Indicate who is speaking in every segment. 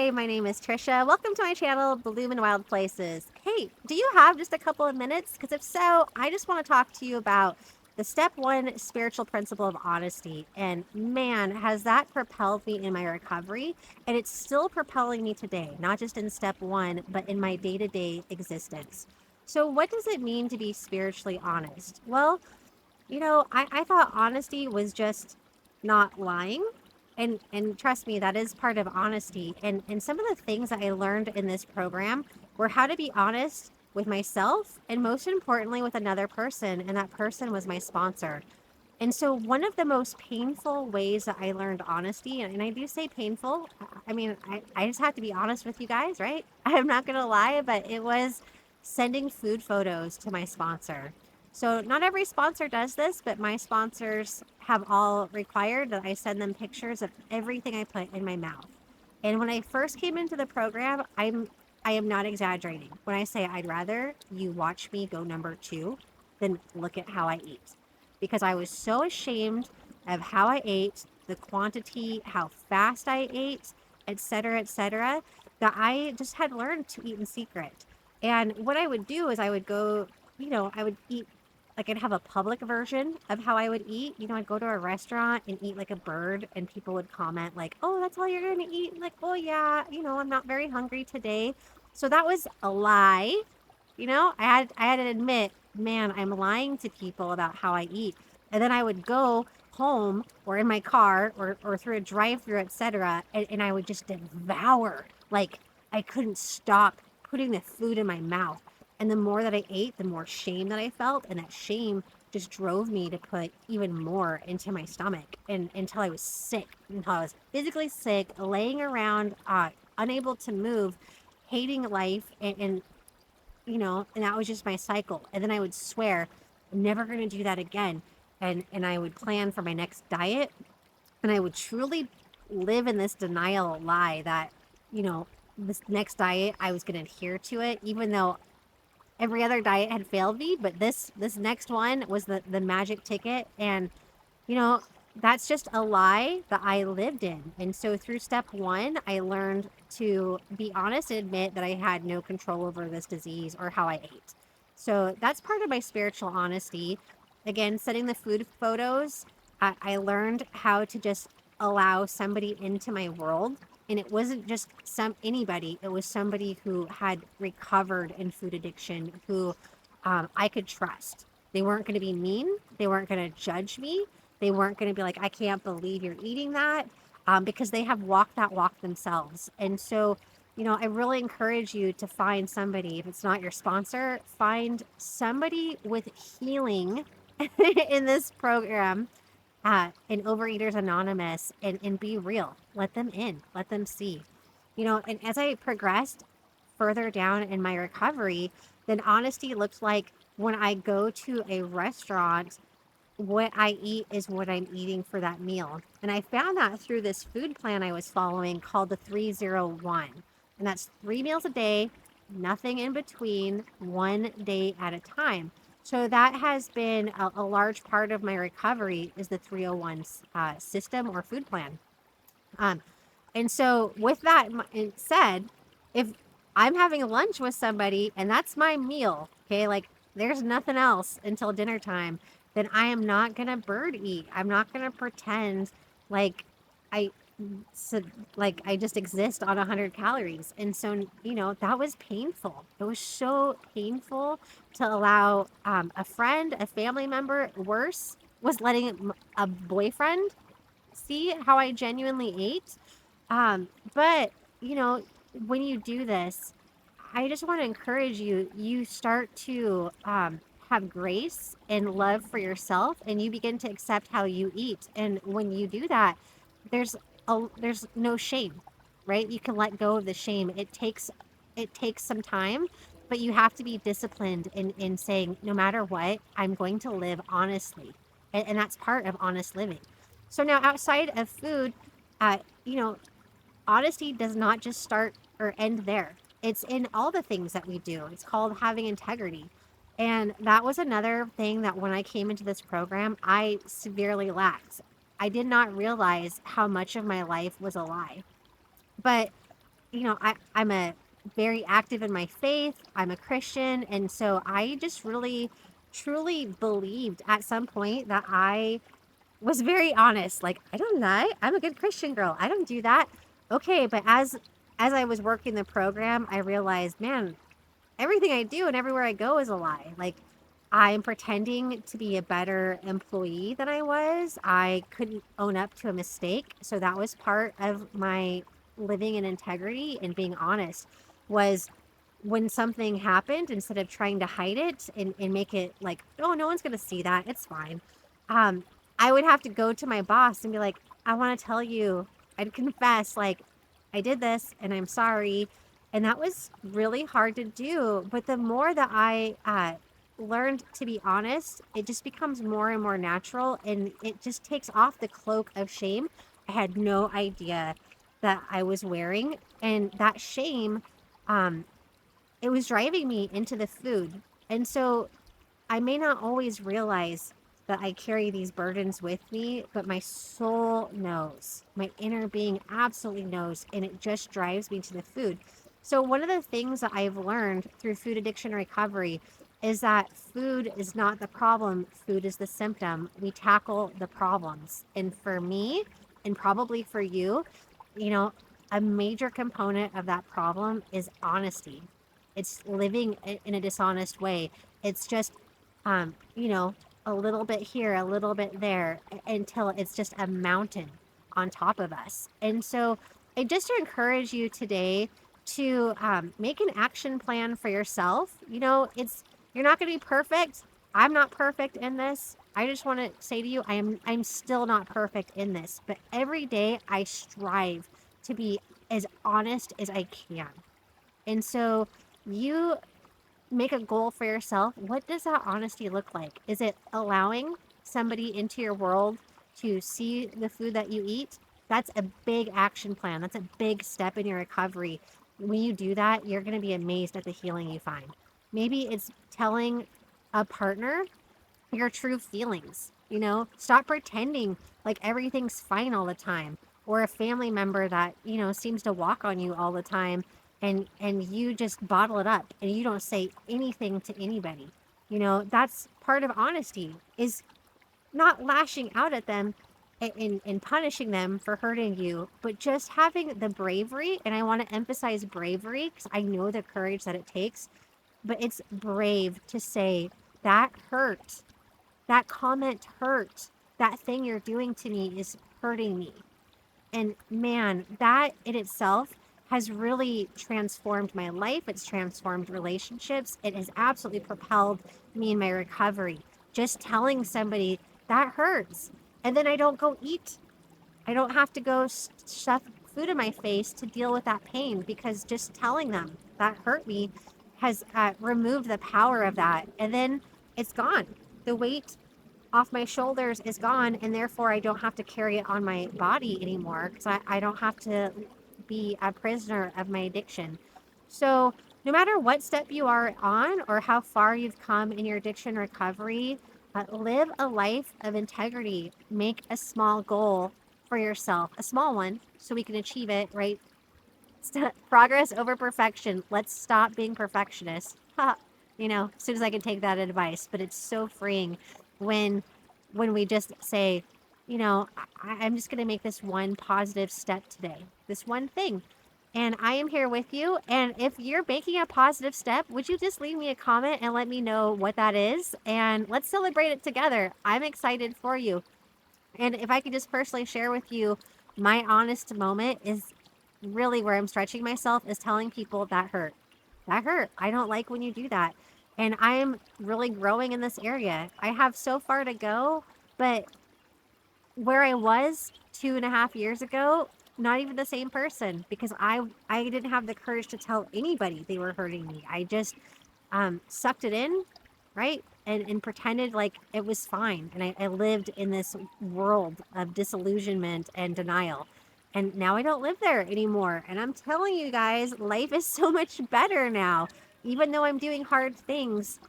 Speaker 1: Hi, my name is Trisha. Welcome to my channel, Bloom in Wild Places. Hey, do you have just a couple of minutes? Because if so, I just want to talk to you about the step one spiritual principle of honesty. And man, has that propelled me in my recovery. And it's still propelling me today, not just in step one, but in my day-to-day existence. So what does it mean to be spiritually honest? Well, I thought honesty was just not lying. And trust me, that is part of honesty. And some of the things that I learned in this program were how to be honest with myself and most importantly with another person. And that person was my sponsor. And so one of the most painful ways that I learned honesty, and I do say painful, I mean, I just have to be honest with you guys, right? I'm not going to lie, but it was sending food photos to my sponsor. So not every sponsor does this, but my sponsors have all required that I send them pictures of everything I put in my mouth. And when I first came into the program, I am not exaggerating when I say I'd rather you watch me go number 2 than look at how I eat, because I was so ashamed of how I ate, the quantity, how fast I ate, etc., that I just had learned to eat in secret. And what I would do is I would go, I would eat, like I'd have a public version of how I would eat. I'd go to a restaurant and eat like a bird, and people would comment like, "Oh, that's all you're going to eat?" And like, "Oh yeah, I'm not very hungry today." So that was a lie. I had to admit, man, I'm lying to people about how I eat. And then I would go home or in my car or through a drive-through, etc., and I would just devour. Like I couldn't stop putting the food in my mouth. And the more that I ate, the more shame that I felt, and that shame just drove me to put even more into my stomach, and until I was sick, until I was physically sick, laying around, unable to move, hating life, and that was just my cycle. And then I would swear, I'm never going to do that again. And I would plan for my next diet. And I would truly live in this denial lie that, this next diet, I was going to adhere to it, even though every other diet had failed me. But this next one was the magic ticket. And you know, that's just a lie that I lived in. And so through step one, I learned to be honest and admit that I had no control over this disease or how I ate. So that's part of my spiritual honesty. Again, setting the food photos, I learned how to just allow somebody into my world. And it wasn't just anybody, it was somebody who had recovered in food addiction, who I could trust. They weren't going to be mean. They weren't going to judge me. They weren't going to be like, I can't believe you're eating that, because they have walked that walk themselves. And so, I really encourage you to find somebody. If it's not your sponsor, find somebody with healing in this program, in Overeaters Anonymous, and be real. Let them in, let them see. And as I progressed further down in my recovery, then honesty looks like when I go to a restaurant, what I eat is what I'm eating for that meal. And I found that through this food plan I was following called the 301. And that's 3 meals a day, nothing in between, 1 day at a time. So that has been a large part of my recovery, is the 301 system or food plan. Um, and so with that said, if I'm having lunch with somebody and that's my meal, okay, like there's nothing else until dinner time, then I am not going to bird eat. I'm not going to pretend like I so like I just exist on 100 calories. And so, that was painful. It was so painful to allow a friend, a family member, worse was letting a boyfriend see how I genuinely ate. But, you know, when you do this, I just want to encourage you, you start to have grace and love for yourself, and you begin to accept how you eat. And when you do that, there's there's no shame, right? You can let go of the shame. It takes some time, but you have to be disciplined in saying, no matter what, I'm going to live honestly. And that's part of honest living. So now outside of food, uh, you know, honesty does not just start or end there. It's in all the things that we do. It's called having integrity. And that was another thing that when I came into this program, I severely lacked. I did not realize how much of my life was a lie. But I'm a very active in my faith. I'm a Christian. And so I just really, truly believed at some point that I was very honest. Like, I don't lie. I'm a good Christian girl. I don't do that. Okay, but as I was working the program, I realized, man, everything I do and everywhere I go is a lie. Like, I'm pretending to be a better employee than I was. I couldn't own up to a mistake. So that was part of my living in integrity and being honest was when something happened, instead of trying to hide it and make it like, oh, no one's going to see that. It's fine. Um, I would have to go to my boss and be like, I want to tell you, I'd confess, like, I did this and I'm sorry. And that was really hard to do. But the more that I learned to be honest, it just becomes more and more natural and it just takes off the cloak of shame I had no idea that I was wearing. And that shame, um, it was driving me into the food. And so I may not always realize that I carry these burdens with me, but my soul knows. My inner being absolutely knows, and it just drives me to the food. So, one of the things that I've learned through food addiction recovery is that food is not the problem, food is the symptom. We tackle the problems. And for me, and probably for you, you know, a major component of that problem is honesty. It's living in a dishonest way. It's just you know, a little bit here, a little bit there, until it's just a mountain on top of us. And so I just encourage you today to make an action plan for yourself. You're not going to be perfect. I'm not perfect in this. I just want to say to you, I'm still not perfect in this, but every day I strive to be as honest as I can. And so you make a goal for yourself. What does that honesty look like? Is it allowing somebody into your world to see the food that you eat? That's a big action plan. That's a big step in your recovery. When you do that, you're going to be amazed at the healing you find. Maybe it's telling a partner your true feelings. Stop pretending like everything's fine all the time, or a family member that seems to walk on you all the time, and you just bottle it up and you don't say anything to anybody. That's part of honesty, is not lashing out at them and punishing them for hurting you, but just having the bravery. And I want to emphasize bravery because I know the courage that it takes, but it's brave to say that hurt. That comment hurt. That thing you're doing to me is hurting me. And man, that in itself has really transformed my life. It's transformed relationships. It has absolutely propelled me in my recovery. Just telling somebody that hurts. And then I don't go eat. I don't have to go stuff food in my face to deal with that pain, because just telling them that hurt me has removed the power of that. And then it's gone. The weight off my shoulders is gone, and therefore I don't have to carry it on my body anymore, because I don't have to be a prisoner of my addiction. So no matter what step you are on or how far you've come in your addiction recovery, live a life of integrity. Make a small goal for yourself, a small one, so we can achieve it, right? Progress over perfection. Let's stop being perfectionists. As soon as I can take that advice, but it's so freeing when we just say, I'm just going to make this one positive step today, this one thing. And I am here with you. And if you're making a positive step, would you just leave me a comment and let me know what that is? And let's celebrate it together. I'm excited for you. And if I could just personally share with you, my honest moment is really where I'm stretching myself, is telling people that hurt. That hurt. I don't like when you do that. And I'm really growing in this area. I have so far to go, but where I was 2.5 years ago, not even the same person, because I didn't have the courage to tell anybody they were hurting me. I just sucked it in, right? And pretended like it was fine. And I lived in this world of disillusionment and denial. And now I don't live there anymore. And I'm telling you guys, life is so much better now. Even though I'm doing hard things,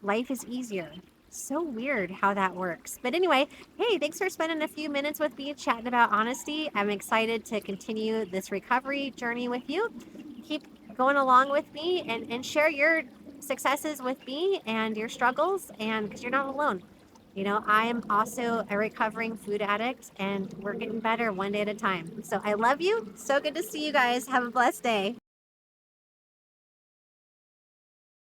Speaker 1: life is easier. So weird how that works. But anyway, hey, thanks for spending a few minutes with me chatting about honesty. I'm excited to continue this recovery journey with you. Keep going along with me and share your successes with me and your struggles, and because you're not alone. I am also a recovering food addict, and we're getting better one day at a time. So I love you. So good to see you guys. Have a blessed day.